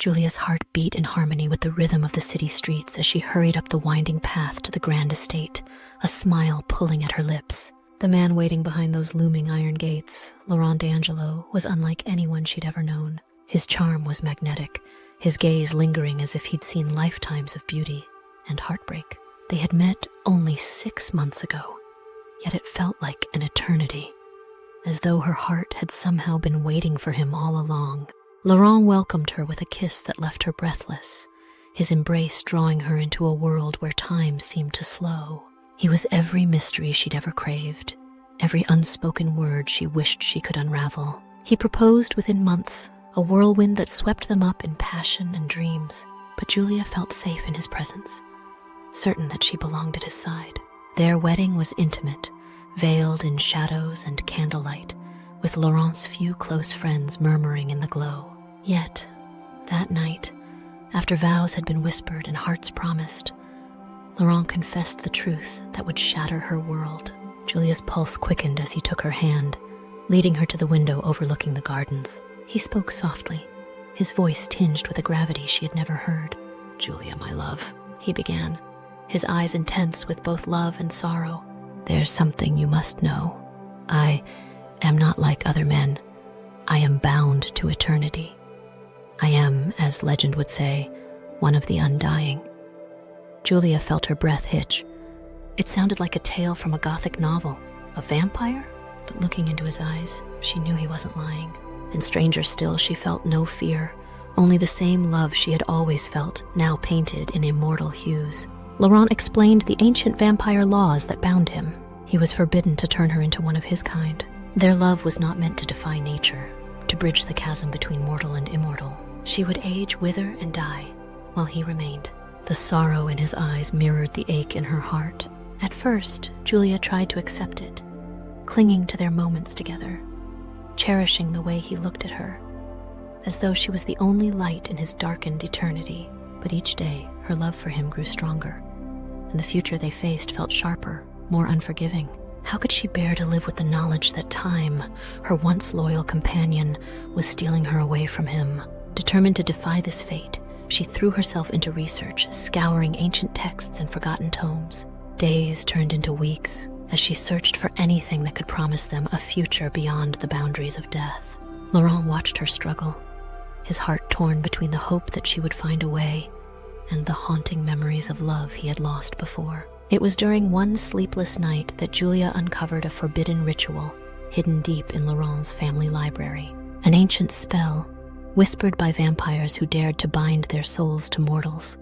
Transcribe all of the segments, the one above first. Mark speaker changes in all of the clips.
Speaker 1: Julia's heart beat in harmony with the rhythm of the city streets as she hurried up the winding path to the grand estate, a smile pulling at her lips. The man waiting behind those looming iron gates, Laurent D'Angelo, was unlike anyone she'd ever known. His charm was magnetic, his gaze lingering as if he'd seen lifetimes of beauty and heartbreak. They had met only 6 months ago, yet it felt like an eternity, as though her heart had somehow been waiting for him all along. Laurent welcomed her with a kiss that left her breathless, his embrace drawing her into a world where time seemed to slow. He was every mystery she'd ever craved, every unspoken word she wished she could unravel. He proposed within months, a whirlwind that swept them up in passion and dreams, but Julia felt safe in his presence, certain that she belonged at his side. Their wedding was intimate, veiled in shadows and candlelight, with Laurent's few close friends murmuring in the glow. Yet, that night, after vows had been whispered and hearts promised, Laurent confessed the truth that would shatter her world. Julia's pulse quickened as he took her hand, leading her to the window overlooking the gardens. He spoke softly, his voice tinged with a gravity she had never heard. "Julia, my love," he began, his eyes intense with both love and sorrow. "There's something you must know. I am not like other men. I am bound to eternity. I am, as legend would say, one of the undying." Julia felt her breath hitch. It sounded like a tale from a Gothic novel. A vampire? But looking into his eyes, she knew he wasn't lying. And stranger still, she felt no fear, only the same love she had always felt, now painted in immortal hues. Laurent explained the ancient vampire laws that bound him. He was forbidden to turn her into one of his kind. Their love was not meant to defy nature, to bridge the chasm between mortal and immortal. She would age, wither, and die, while he remained. The sorrow in his eyes mirrored the ache in her heart. At first, Julia tried to accept it, clinging to their moments together, cherishing the way he looked at her, as though she was the only light in his darkened eternity. But each day, her love for him grew stronger, and the future they faced felt sharper, more unforgiving. How could she bear to live with the knowledge that time, her once loyal companion, was stealing her away from him? Determined to defy this fate, she threw herself into research, scouring ancient texts and forgotten tomes. Days turned into weeks as she searched for anything that could promise them a future beyond the boundaries of death. Laurent watched her struggle, his heart torn between the hope that she would find a way and the haunting memories of love he had lost before. It was during one sleepless night that Julia uncovered a forbidden ritual hidden deep in Laurent's family library. An ancient spell, whispered by vampires who dared to bind their souls to mortals,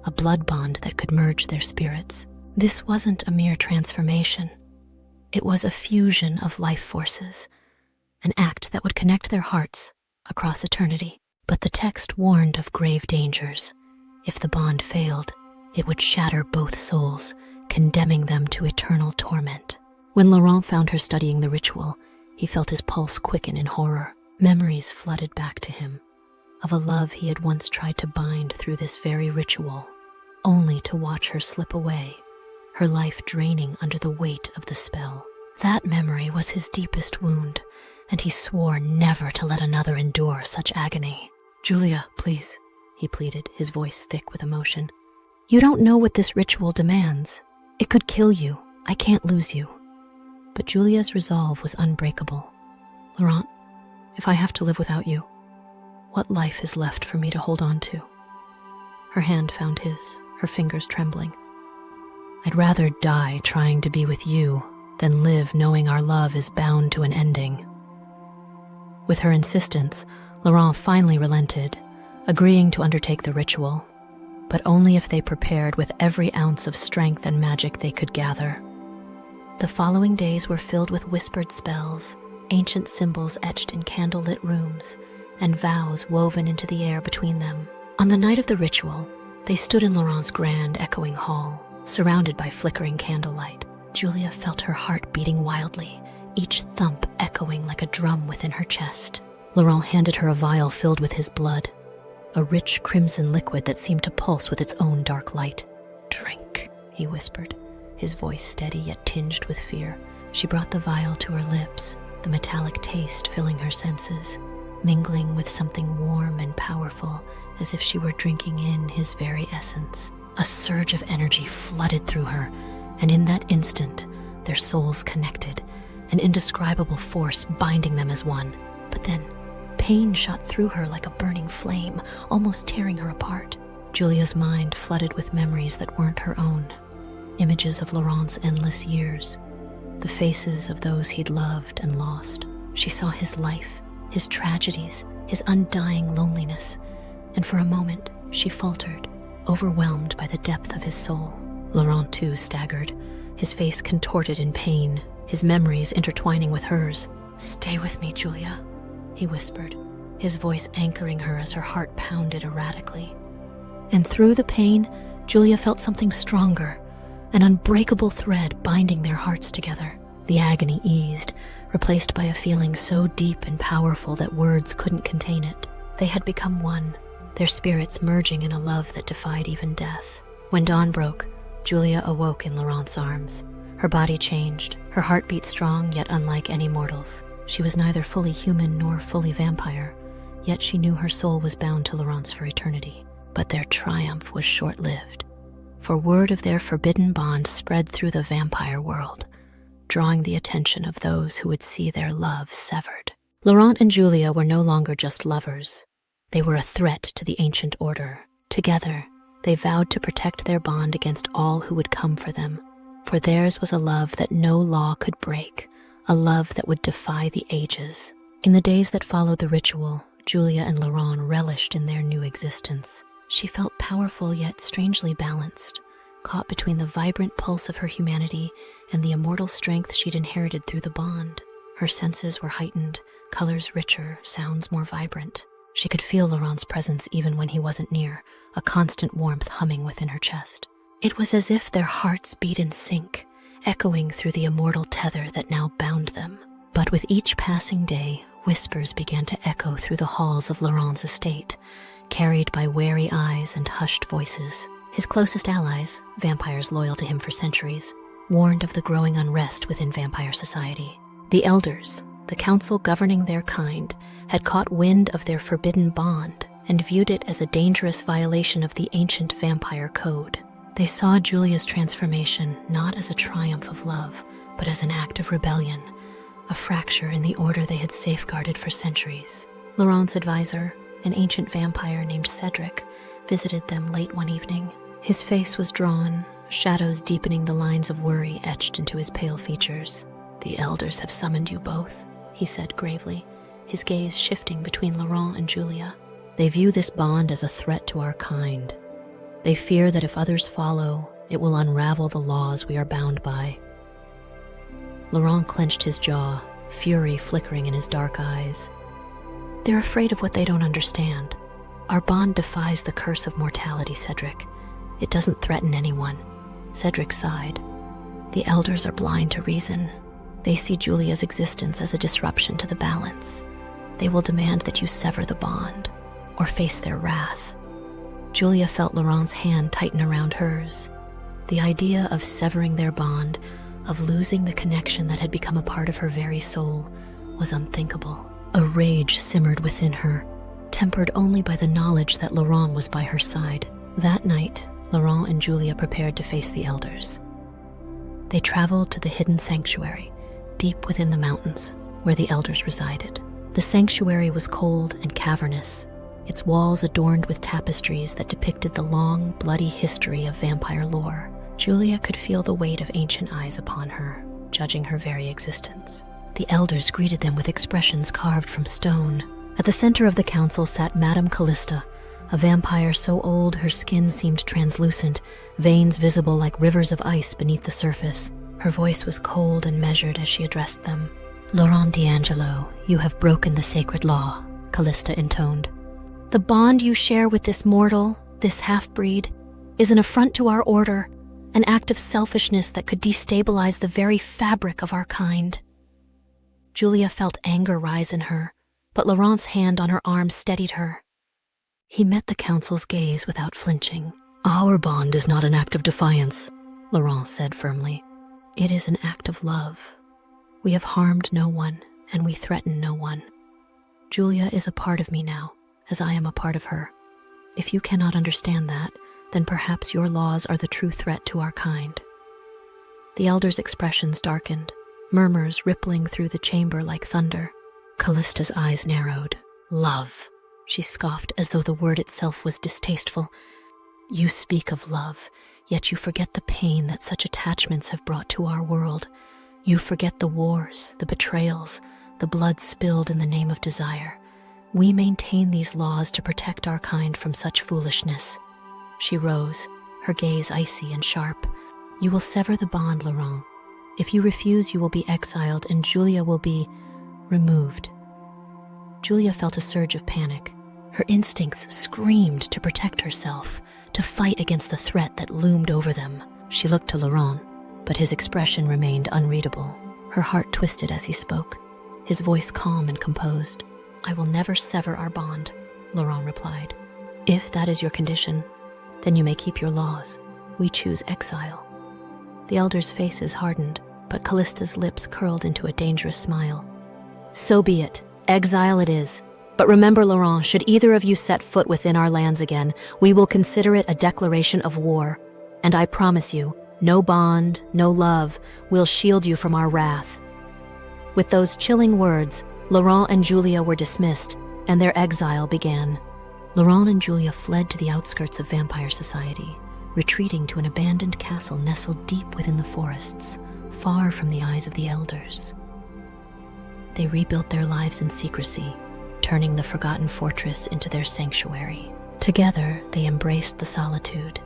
Speaker 1: a blood bond that could merge their spirits. This wasn't a mere transformation. It was a fusion of life forces, an act that would connect their hearts across eternity. But the text warned of grave dangers. If the bond failed, it would shatter both souls, condemning them to eternal torment. When Laurent found her studying the ritual, he felt his pulse quicken in horror. Memories flooded back to him of a love he had once tried to bind through this very ritual, only to watch her slip away, her life draining under the weight of the spell. That memory was his deepest wound, and he swore never to let another endure such agony. "Julia, please," he pleaded, his voice thick with emotion. "You don't know what this ritual demands. It could kill you. I can't lose you." But Julia's resolve was unbreakable. "Laurent, if I have to live without you, what life is left for me to hold on to?" Her hand found his, her fingers trembling. "I'd rather die trying to be with you than live knowing our love is bound to an ending." With her insistence, Laurent finally relented, agreeing to undertake the ritual, but only if they prepared with every ounce of strength and magic they could gather. The following days were filled with whispered spells, ancient symbols etched in candlelit rooms, and vows woven into the air between them. On the night of the ritual, they stood in Laurent's grand, echoing hall, surrounded by flickering candlelight. Julia felt her heart beating wildly, each thump echoing like a drum within her chest. Laurent handed her a vial filled with his blood, a rich crimson liquid that seemed to pulse with its own dark light. "Drink," he whispered, his voice steady yet tinged with fear. She brought the vial to her lips, the metallic taste filling her senses, mingling with something warm and powerful as if she were drinking in his very essence. A surge of energy flooded through her, and in that instant, their souls connected, an indescribable force binding them as one. But then, pain shot through her like a burning flame, almost tearing her apart. Julia's mind flooded with memories that weren't her own. Images of Laurent's endless years, the faces of those he'd loved and lost. She saw his life, his tragedies, his undying loneliness, and for a moment she faltered, overwhelmed by the depth of his soul. Laurent too staggered, his face contorted in pain, his memories intertwining with hers. "Stay with me, Julia," he whispered, his voice anchoring her as her heart pounded erratically. And through the pain, Julia felt something stronger, an unbreakable thread binding their hearts together. The agony eased, replaced by a feeling so deep and powerful that words couldn't contain it. They had become one, their spirits merging in a love that defied even death. When dawn broke, Julia awoke in Laurent's arms. Her body changed, her heartbeat strong yet unlike any mortal's. She was neither fully human nor fully vampire, yet she knew her soul was bound to Laurent's for eternity. But their triumph was short-lived, for word of their forbidden bond spread through the vampire world, drawing the attention of those who would see their love severed. Laurent and Julia were no longer just lovers. They were a threat to the ancient order. Together, they vowed to protect their bond against all who would come for them, for theirs was a love that no law could break, a love that would defy the ages. In the days that followed the ritual, Julia and Laurent relished in their new existence. She felt powerful yet strangely balanced, caught between the vibrant pulse of her humanity and the immortal strength she'd inherited through the bond. Her senses were heightened, colors richer, sounds more vibrant. She could feel Laurent's presence even when he wasn't near, a constant warmth humming within her chest. It was as if their hearts beat in sync, echoing through the immortal tether that now bound them. But with each passing day, whispers began to echo through the halls of Laurent's estate, carried by wary eyes and hushed voices. His closest allies, vampires loyal to him for centuries, warned of the growing unrest within vampire society. The elders, the council governing their kind, had caught wind of their forbidden bond and viewed it as a dangerous violation of the ancient vampire code. They saw Julia's transformation not as a triumph of love, but as an act of rebellion, a fracture in the order they had safeguarded for centuries. Laurent's advisor, an ancient vampire named Cedric, visited them late one evening. His face was drawn, shadows deepening the lines of worry etched into his pale features. "The elders have summoned you both," he said gravely, his gaze shifting between Laurent and Julia. "They view this bond as a threat to our kind. They fear that if others follow, it will unravel the laws we are bound by." Laurent clenched his jaw, fury flickering in his dark eyes. "They're afraid of what they don't understand. Our bond defies the curse of mortality, Cedric. It doesn't threaten anyone." Cedric sighed. "The elders are blind to reason. They see Julia's existence as a disruption to the balance. They will demand that you sever the bond, or face their wrath." Julia felt Laurent's hand tighten around hers. The idea of severing their bond, of losing the connection that had become a part of her very soul, was unthinkable. A rage simmered within her, tempered only by the knowledge that Laurent was by her side. That night, Laurent and Julia prepared to face the elders. They traveled to the hidden sanctuary, deep within the mountains, where the elders resided. The sanctuary was cold and cavernous, its walls adorned with tapestries that depicted the long, bloody history of vampire lore. Julia could feel the weight of ancient eyes upon her, judging her very existence. The elders greeted them with expressions carved from stone. At the center of the council sat Madame Callista, a vampire so old her skin seemed translucent, veins visible like rivers of ice beneath the surface. Her voice was cold and measured as she addressed them. "Laurent D'Angelo, you have broken the sacred law," Callista intoned. "The bond you share with this mortal, this half-breed, is an affront to our order, an act of selfishness that could destabilize the very fabric of our kind." Julia felt anger rise in her, but Laurent's hand on her arm steadied her. He met the council's gaze without flinching. "Our bond is not an act of defiance," Laurent said firmly. "It is an act of love. We have harmed no one, and we threaten no one. Julia is a part of me now, as I am a part of her. If you cannot understand that, then perhaps your laws are the true threat to our kind." The elder's expressions darkened, murmurs rippling through the chamber like thunder. Callista's eyes narrowed. "Love," she scoffed as though the word itself was distasteful. "You speak of love, yet you forget the pain that such attachments have brought to our world. You forget the wars, the betrayals, the blood spilled in the name of desire. We maintain these laws to protect our kind from such foolishness." She rose, her gaze icy and sharp. "You will sever the bond, Laurent. If you refuse, you will be exiled and Julia will be removed." Julia felt a surge of panic. Her instincts screamed to protect herself, to fight against the threat that loomed over them. She looked to Laurent, but his expression remained unreadable. Her heart twisted as he spoke, his voice calm and composed. "I will never sever our bond," Laurent replied. "If that is your condition, then you may keep your laws. We choose exile." The elders' faces hardened, but Callista's lips curled into a dangerous smile. "So be it. Exile it is. But remember, Laurent, should either of you set foot within our lands again, we will consider it a declaration of war. And I promise you, no bond, no love, will shield you from our wrath." With those chilling words, Laurent and Julia were dismissed, and their exile began. Laurent and Julia fled to the outskirts of vampire society, retreating to an abandoned castle nestled deep within the forests, far from the eyes of the elders. They rebuilt their lives in secrecy, turning the forgotten fortress into their sanctuary. Together, they embraced the solitude,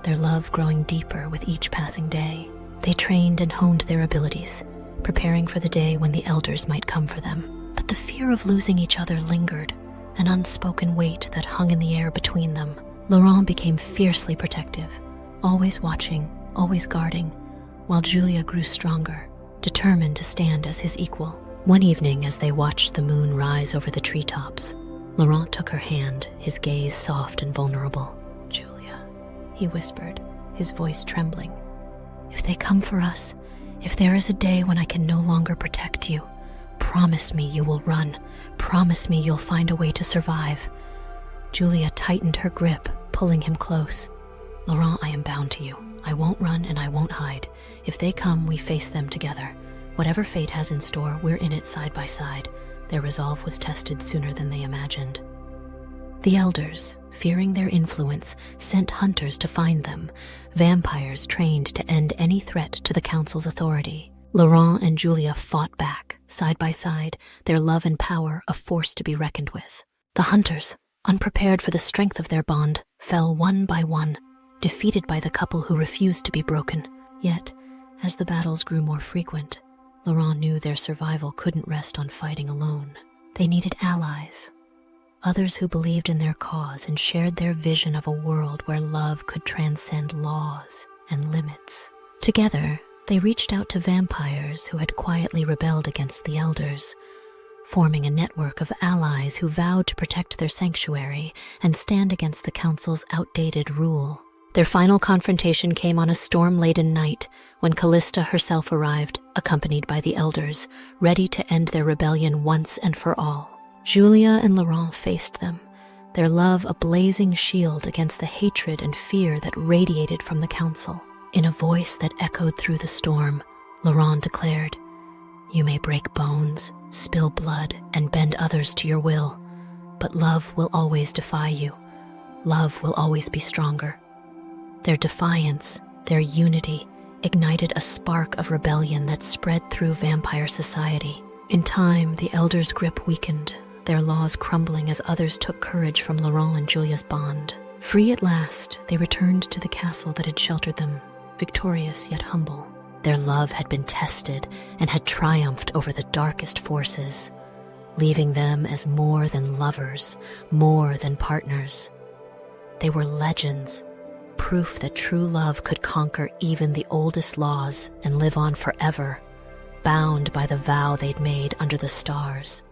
Speaker 1: their love growing deeper with each passing day. They trained and honed their abilities, preparing for the day when the elders might come for them. But the fear of losing each other lingered, an unspoken weight that hung in the air between them. Laurent became fiercely protective, always watching, always guarding, while Julia grew stronger, determined to stand as his equal. One evening, as they watched the moon rise over the treetops, Laurent took her hand, his gaze soft and vulnerable. "Julia," he whispered, his voice trembling. "If they come for us, if there is a day when I can no longer protect you, promise me you will run. Promise me you'll find a way to survive." Julia tightened her grip, pulling him close. "Laurent, I am bound to you. I won't run and I won't hide. If they come, we face them together. Whatever fate has in store, we're in it side by side." Their resolve was tested sooner than they imagined. The elders, fearing their influence, sent hunters to find them, vampires trained to end any threat to the council's authority. Laurent and Julia fought back, side by side, their love and power a force to be reckoned with. The hunters, unprepared for the strength of their bond, fell one by one, defeated by the couple who refused to be broken. Yet, as the battles grew more frequent, Laurent knew their survival couldn't rest on fighting alone. They needed allies, others who believed in their cause and shared their vision of a world where love could transcend laws and limits. Together, they reached out to vampires who had quietly rebelled against the elders, forming a network of allies who vowed to protect their sanctuary and stand against the council's outdated rule. Their final confrontation came on a storm-laden night when Callista herself arrived, accompanied by the elders, ready to end their rebellion once and for all. Julia and Laurent faced them, their love a blazing shield against the hatred and fear that radiated from the council. In a voice that echoed through the storm, Laurent declared, "You may break bones, spill blood, and bend others to your will, but love will always defy you. Love will always be stronger." Their defiance, their unity, ignited a spark of rebellion that spread through vampire society. In time, the elders' grip weakened, their laws crumbling as others took courage from Laurent and Julia's bond. Free at last, they returned to the castle that had sheltered them, victorious yet humble. Their love had been tested and had triumphed over the darkest forces, leaving them as more than lovers, more than partners. They were legends, proof that true love could conquer even the oldest laws and live on forever, bound by the vow they'd made under the stars.